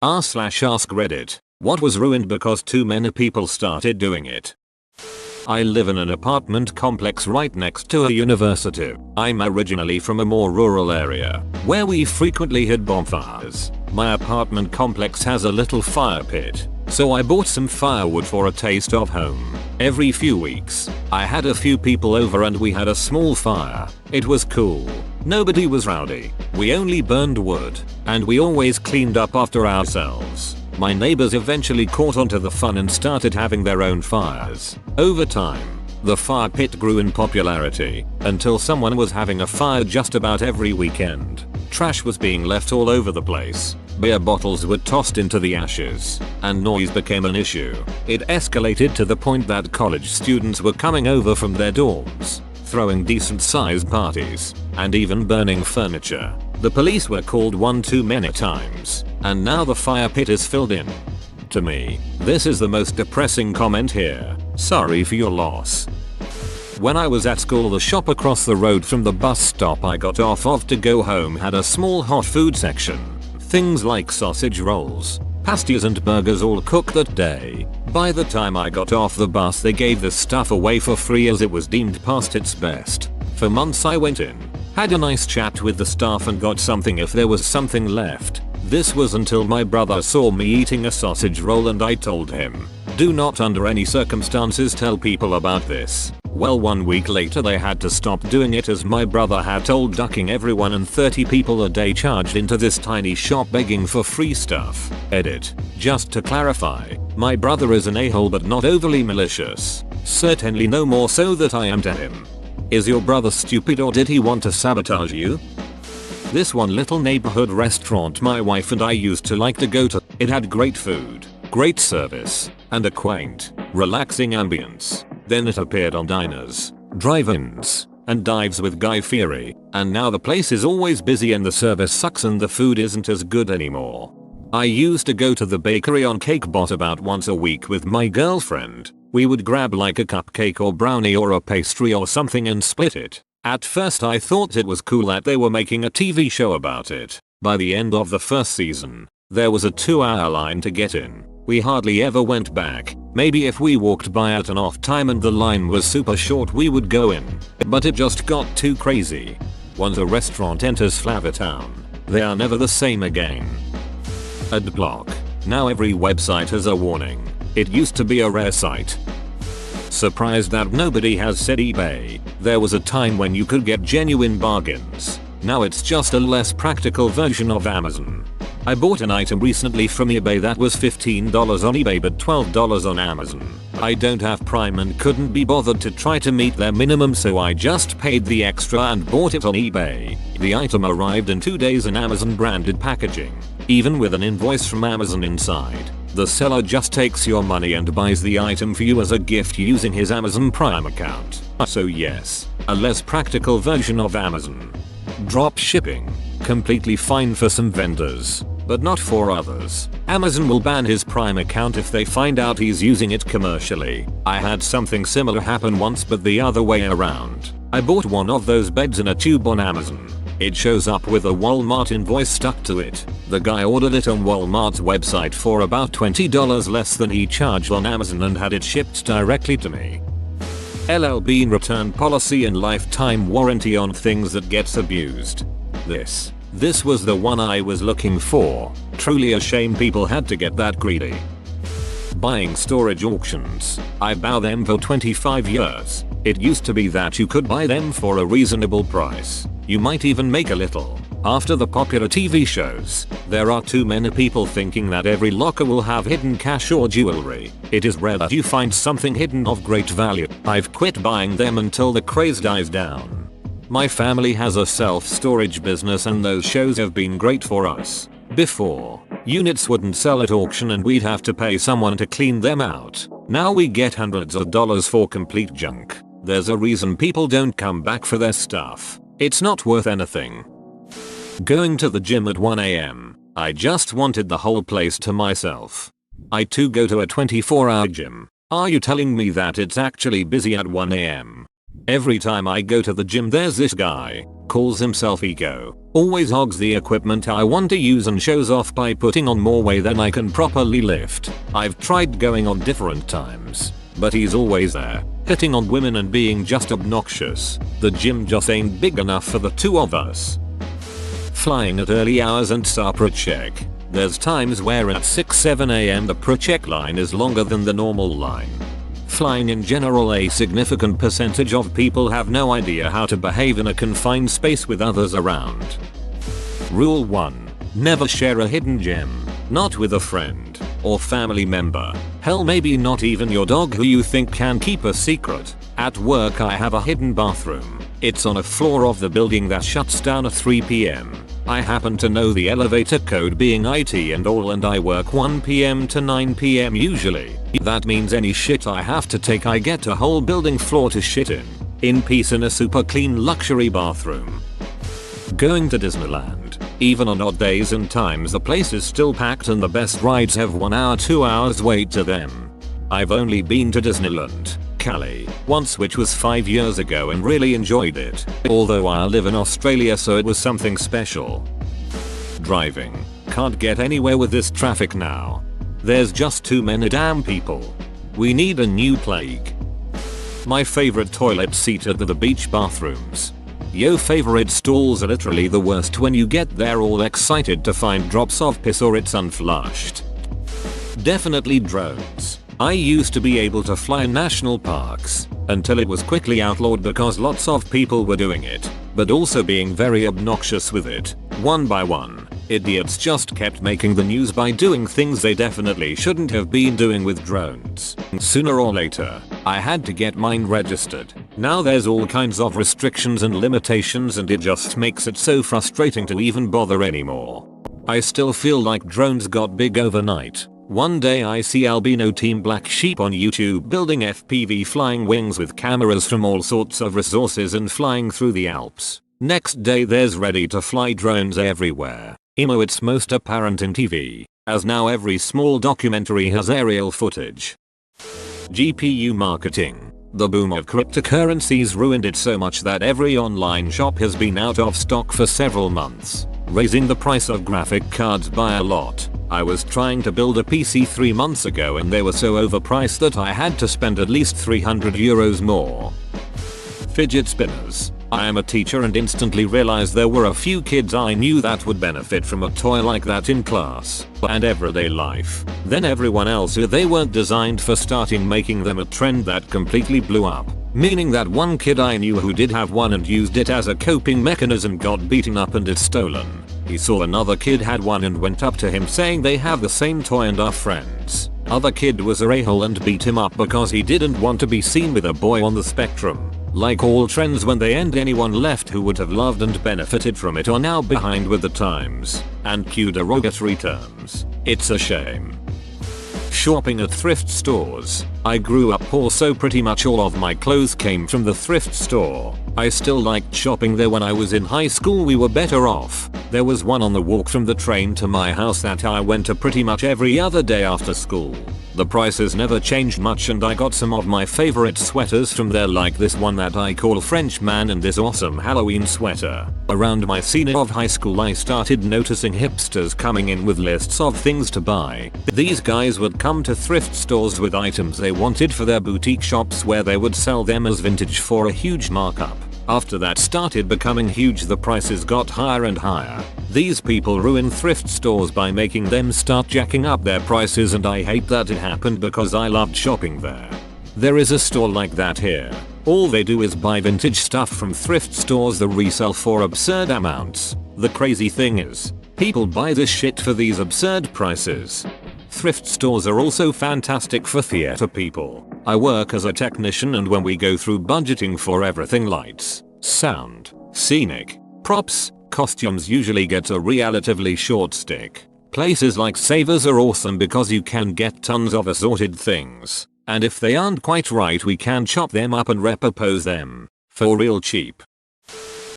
r/ask Reddit. What was ruined because too many people started doing it? I live in an apartment complex right next to a university. I'm originally from a more rural area where we frequently had bonfires. My apartment complex has a little fire pit, so I bought some firewood for a taste of home. Every few weeks, I had a few people over and we had a small fire. It was cool. Nobody was rowdy. We only burned wood, and we always cleaned up after ourselves. My neighbors eventually caught onto the fun and started having their own fires. Over time, the fire pit grew in popularity until someone was having a fire just about every weekend. Trash was being left all over the place. Beer bottles were tossed into the ashes, and noise became an issue. It escalated to the point that college students were coming over from their dorms, throwing decent sized parties, and even burning furniture. The police were called one too many times, and now the fire pit is filled in. To me, this is the most depressing comment here. Sorry for your loss. When I was at school, the shop across the road from the bus stop I got off of to go home had a small hot food section. Things like sausage rolls, pasties and burgers all cooked that day. By the time I got off the bus, they gave this stuff away for free as it was deemed past its best. For months I went in, had a nice chat with the staff and got something if there was something left. This was until my brother saw me eating a sausage roll and I told him, do not under any circumstances tell people about this. Well, 1 week later they had to stop doing it as my brother had told ducking everyone, and 30 people a day charged into this tiny shop begging for free stuff. Edit. Just to clarify, my brother is an a-hole but not overly malicious. Certainly no more so that I am to him. Is your brother stupid or did he want to sabotage you? This one little neighborhood restaurant my wife and I used to like to go to, it had great food, great service, and a quaint, relaxing ambience. Then it appeared on diners, drive-ins, and dives with Guy Fieri, and now the place is always busy and the service sucks and the food isn't as good anymore. I used to go to the bakery on Cakebot about once a week with my girlfriend. We would grab like a cupcake or brownie or a pastry or something and split it. At first I thought it was cool that they were making a TV show about it. By the end of the first season, there was a 2-hour line to get in. We hardly ever went back. Maybe if we walked by at an off time and the line was super short we would go in. But it just got too crazy. Once a restaurant enters Flavortown, they are never the same again. Adblock. Now every website has a warning. It used to be a rare sight. Surprised that nobody has said eBay. There was a time when you could get genuine bargains. Now it's just a less practical version of Amazon. I bought an item recently from eBay that was $15 on eBay but $12 on Amazon. I don't have Prime and couldn't be bothered to try to meet their minimum, so I just paid the extra and bought it on eBay. The item arrived in 2 days in Amazon branded packaging, even with an invoice from Amazon inside. The seller just takes your money and buys the item for you as a gift using his Amazon Prime account. So yes, a less practical version of Amazon. Drop shipping. Completely fine for some vendors, but not for others. Amazon will ban his Prime account if they find out he's using it commercially. I had something similar happen once, but the other way around. I bought one of those beds in a tube on Amazon. It shows up with a Walmart invoice stuck to it. The guy ordered it on Walmart's website for about $20 less than he charged on Amazon and had it shipped directly to me. LLB return policy and lifetime warranty on things that gets abused. This was the one I was looking for. Truly a shame people had to get that greedy. Buying storage auctions. I bow them for 25 years. It used to be that you could buy them for a reasonable price. You might even make a little. After the popular TV shows, there are too many people thinking that every locker will have hidden cash or jewelry. It is rare that you find something hidden of great value. I've quit buying them until the craze dies down. My family has a self-storage business and those shows have been great for us. Before, units wouldn't sell at auction and we'd have to pay someone to clean them out. Now we get hundreds of dollars for complete junk. There's a reason people don't come back for their stuff. It's not worth anything. Going to the gym at 1 AM. I just wanted the whole place to myself. I too go to a 24-hour gym. Are you telling me that it's actually busy at 1 AM? Every time I go to the gym there's this guy, calls himself Ego, always hogs the equipment I want to use and shows off by putting on more weight than I can properly lift. I've tried going on different times, but he's always there, hitting on women and being just obnoxious. The gym just ain't big enough for the two of us. Flying at early hours and SAPRA check. There's times where at 6-7 am the pre-check line is longer than the normal line. Flying in general, a significant percentage of people have no idea how to behave in a confined space with others around. Rule 1. Never share a hidden gem. Not with a friend or family member. Hell, maybe not even your dog who you think can keep a secret. At work I have a hidden bathroom. It's on a floor of the building that shuts down at 3 PM. I happen to know the elevator code being IT and all, and I work 1 PM to 9 PM usually. That means any shit I have to take I get a whole building floor to shit in peace in a super clean luxury bathroom. Going to Disneyland. Even on odd days and times the place is still packed and the best rides have 1 hour 2 hours wait to them. I've only been to Disneyland, Cali, once, which was 5 years ago, and really enjoyed it, although I live in Australia so it was something special. Driving. Can't get anywhere with this traffic now. There's just too many damn people. We need a new plague. My favorite toilet seat at the beach bathrooms. Yo, favorite stalls are literally the worst when you get there all excited to find drops of piss or it's unflushed. Definitely drones. I used to be able to fly in national parks until it was quickly outlawed because lots of people were doing it, but also being very obnoxious with it. One by one, idiots just kept making the news by doing things they definitely shouldn't have been doing with drones. Sooner or later, I had to get mine registered. Now there's all kinds of restrictions and limitations and it just makes it so frustrating to even bother anymore. I still feel like drones got big overnight. One day I see albino team black sheep on YouTube building FPV flying wings with cameras from all sorts of resources and flying through the Alps. Next day there's ready to fly drones everywhere. It's most apparent in TV, as now every small documentary has aerial footage. GPU marketing. The boom of cryptocurrencies ruined it so much that every online shop has been out of stock for several months, raising the price of graphic cards by a lot. I was trying to build a PC 3 months ago and they were so overpriced that I had to spend at least €300 more. Fidget spinners. I am a teacher and instantly realized there were a few kids I knew that would benefit from a toy like that in class and everyday life. Then everyone else who they weren't designed for, starting making them a trend that completely blew up. Meaning that one kid I knew who did have one and used it as a coping mechanism got beaten up and it's stolen. He saw another kid had one and went up to him saying they have the same toy and are friends. Other kid was a a-hole and beat him up because he didn't want to be seen with a boy on the spectrum. Like all trends, when they end, anyone left who would have loved and benefited from it are now behind with the times and cue derogatory terms. It's a shame. Shopping at thrift stores. I grew up poor so pretty much all of my clothes came from the thrift store. I still liked shopping there. When I was in high school we were better off. There was one on the walk from the train to my house that I went to pretty much every other day after school. The prices never changed much and I got some of my favorite sweaters from there, like this one that I call Frenchman and this awesome Halloween sweater. Around my senior of high school I started noticing hipsters coming in with lists of things to buy. These guys would come to thrift stores with items they wanted for their boutique shops where they would sell them as vintage for a huge markup. After that started becoming huge, the prices got higher and higher. These people ruin thrift stores by making them start jacking up their prices, and I hate that it happened because I loved shopping there. There is a store like that here. All they do is buy vintage stuff from thrift stores that resell for absurd amounts. The crazy thing is, people buy this shit for these absurd prices. Thrift stores are also fantastic for theater people. I work as a technician and when we go through budgeting for everything, lights, sound, scenic, props, costumes usually get a relatively short stick. Places like Savers are awesome because you can get tons of assorted things, and if they aren't quite right we can chop them up and repurpose them for real cheap.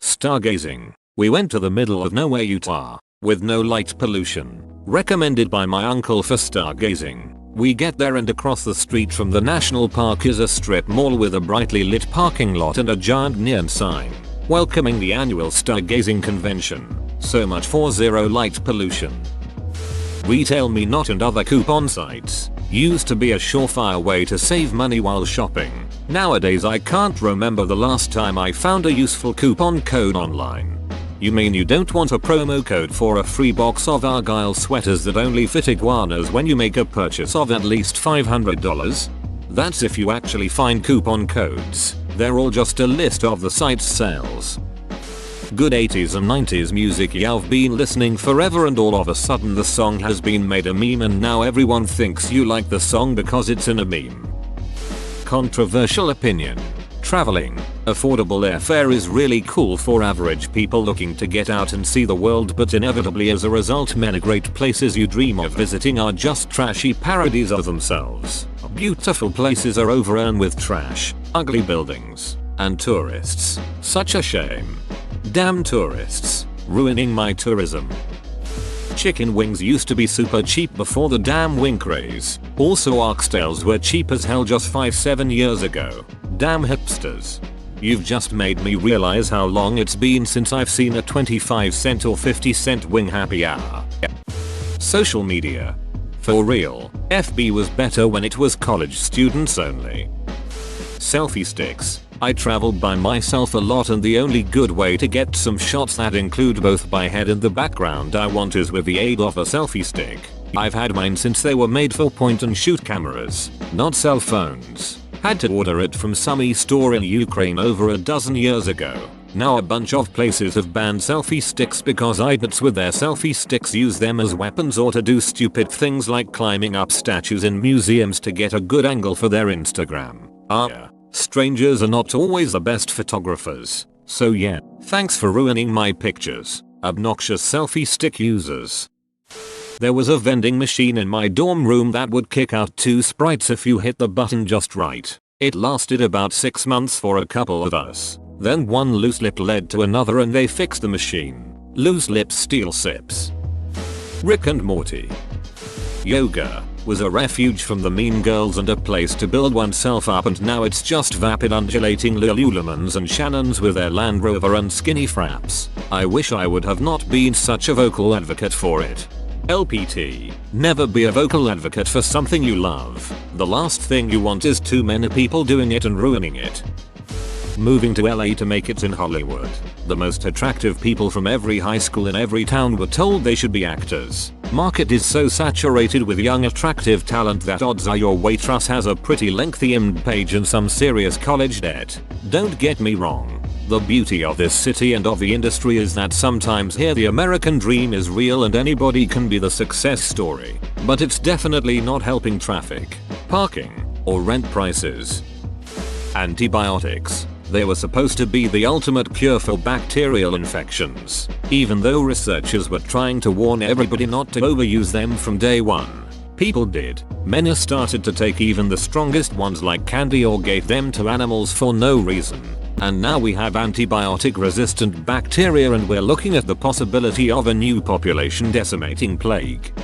Stargazing. We went to the middle of nowhere, Utah, with no light pollution. Recommended by my uncle for stargazing. We get there and across the street from the national park is a strip mall with a brightly lit parking lot and a giant neon sign welcoming the annual stargazing convention. So much for zero light pollution. Retail Me Not and other coupon sites used to be a surefire way to save money while shopping. Nowadays I can't remember the last time I found a useful coupon code online. You mean you don't want a promo code for a free box of Argyle sweaters that only fit iguanas when you make a purchase of at least $500? That's if you actually find coupon codes. They're all just a list of the site's sales. Good 80s and 90s music you've been listening forever and all of a sudden the song has been made a meme and now everyone thinks you like the song because it's in a meme. Controversial opinion. Traveling. Affordable airfare is really cool for average people looking to get out and see the world, but inevitably as a result many great places you dream of visiting are just trashy parodies of themselves. Beautiful places are overrun with trash, ugly buildings, and tourists. Such a shame. Damn tourists. Ruining my tourism. Chicken wings used to be super cheap before the damn wing craze. Also oxtails were cheap as hell just 5-7 years ago. Damn hipsters. You've just made me realize how long it's been since I've seen a 25-cent or 50-cent wing happy hour. Social media. For real, FB was better when it was college students only. Selfie sticks. I travel by myself a lot and the only good way to get some shots that include both my head and the background I want is with the aid of a selfie stick. I've had mine since they were made for point and shoot cameras, not cell phones. Had to order it from some e-store in Ukraine over a dozen years ago. Now a bunch of places have banned selfie sticks because idiots with their selfie sticks use them as weapons or to do stupid things like climbing up statues in museums to get a good angle for their Instagram. Strangers are not always the best photographers. So yeah, thanks for ruining my pictures, obnoxious selfie stick users. There was a vending machine in my dorm room that would kick out 2 sprites if you hit the button just right. It lasted about 6 months for a couple of us. Then one loose lip led to another and they fixed the machine. Loose lips steal sips. Rick and Morty. Yoga was a refuge from the mean girls and a place to build oneself up, and now it's just vapid undulating Lululemons and Shannons with their Land Rover and skinny fraps. I wish I would have not been such a vocal advocate for it. LPT. Never be a vocal advocate for something you love. The last thing you want is too many people doing it and ruining it. Moving to LA to make it in Hollywood. The most attractive people from every high school in every town were told they should be actors. Market is so saturated with young attractive talent that odds are your waitress has a pretty lengthy IMDb page and some serious college debt. Don't get me wrong. The beauty of this city and of the industry is that sometimes here the American dream is real and anybody can be the success story. But it's definitely not helping traffic, parking, or rent prices. Antibiotics. They were supposed to be the ultimate cure for bacterial infections, even though researchers were trying to warn everybody not to overuse them from day one. People did. Many started to take even the strongest ones like candy or gave them to animals for no reason. And now we have antibiotic resistant bacteria and we're looking at the possibility of a new population decimating plague.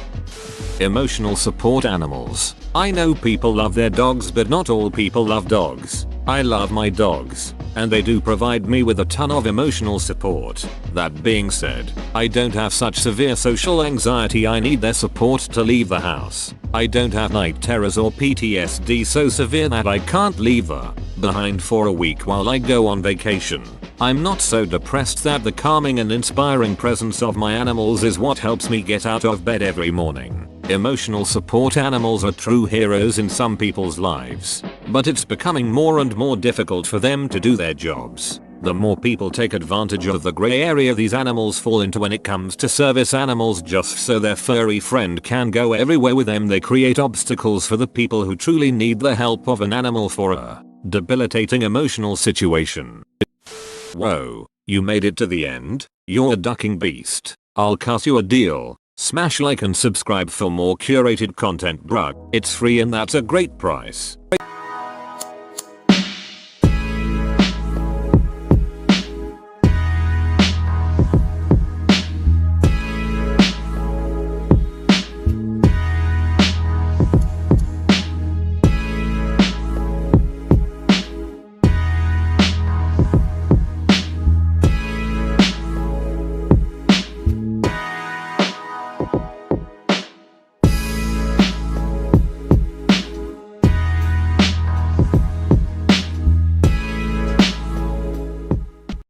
Emotional support animals. I know people love their dogs, but not all people love dogs. I love my dogs, and they do provide me with a ton of emotional support. That being said, I don't have such severe social anxiety I need their support to leave the house. I don't have night terrors or PTSD so severe that I can't leave her behind for a week while I go on vacation. I'm not so depressed that the calming and inspiring presence of my animals is what helps me get out of bed every morning. Emotional support animals are true heroes in some people's lives, but it's becoming more and more difficult for them to do their jobs. The more people take advantage of the gray area these animals fall into when it comes to service animals just so their furry friend can go everywhere with them, they create obstacles for the people who truly need the help of an animal for a debilitating emotional situation. Whoa, you made it to the end? You're a ducking beast. I'll cut you a deal. Smash like and subscribe for more curated content, bruh. It's free and that's a great price.